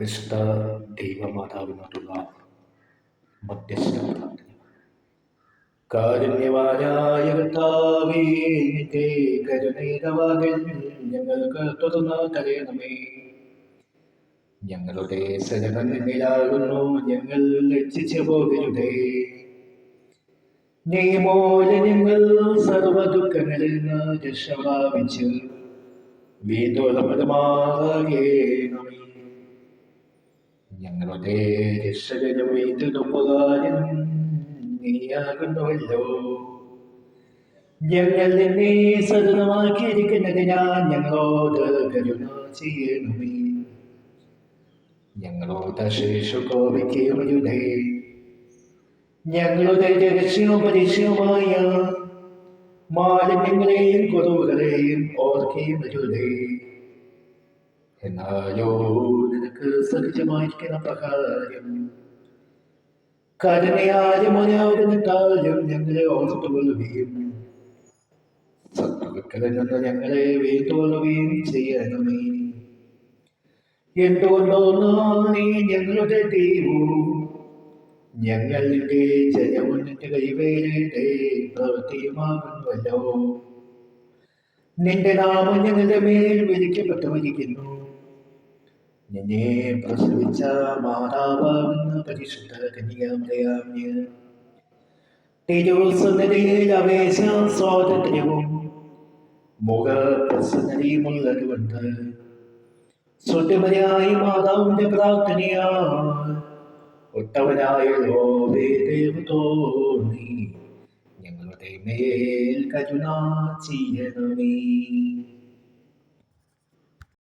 വിശുദ്ധ ദൈവമാതാവിനോടുള്ള മധ്യസ്ഥ പ്രാർത്ഥന. കാരുണ്യവാനായ കർത്താവേ, നിന്റെ കരുണയുടെ വാതിൽ ഞങ്ങൾക്ക് തുറന്നു തരണമേ. ഞങ്ങളുടെ സഹനം നിന്നിലാകുന്നു, ഞങ്ങൾ ലജ്ജിച്ചു പോകരുതേ. നീ മൂലം ഞങ്ങൾ സർവ ദുഃഖങ്ങളിൽ നിന്ന് രക്ഷ പ്രാപിച്ച് വീണ്ടുമാകേണമേ. ഞങ്ങളുടെ രക്ഷകനും വീട്ടുപകാരനും നീയാകുന്നുവല്ലോ. ഞങ്ങൾ നിന്നെ സതതമാക്കിയിരിക്കുന്നതിനാൽ ഞങ്ങളോട് കരുണ ചെയ്യണമേ. ഞങ്ങളോട് ശേഷം കോപിക്കുകയുമരുതേ. ഞങ്ങളുടെ രഹസ്യവും പരീക്ഷയുമായ മാലിന്യങ്ങളെയും കുറവുകളെയും ഓർക്കുകയുമരുതേ. എന്നാലോ നിനക്ക് സഹജമായിരിക്കുന്ന പ്രകാരം കരുണയാലും മനോഹരത്താലും ഞങ്ങളെ ഓർത്തുകൊള്ളുകയും ശത്രുക്കളിൽ നിന്ന് ഞങ്ങളെ വീഴ്ത്തുകൊള്ളുകയും ചെയ്യണമേ. എന്തുകൊണ്ടോ നീ ഞങ്ങളുടെ ദൈവവും ഞങ്ങളുടെ ജനവും നിന്റെ കൈവേലയുടെ പ്രവൃത്തിയുമാകുന്നുവല്ലോ. നിന്റെ നാമം ഞങ്ങളുടെ മേൽ വിളിക്കപ്പെട്ടുവരിക്കുന്നു. നിന്നെ പ്രസവിച്ച മാതാവാകുന്ന പരിശുദ്ധ കന്യാമറിയാമിന് തിരുസന്നിധിയിൽ അപേക്ഷ സ്വാതന്ത്ര്യവും മുഖപ്രസന്നതയുമുള്ളതുകൊണ്ട് സ്വന്തമരായ മാതാവിന്റെ പ്രാർത്ഥനയാൽ ഒട്ടവനായല്ലോ തോന്നി ഞങ്ങളുടെ മേൽ കരുണ ചെയ്യണമേ.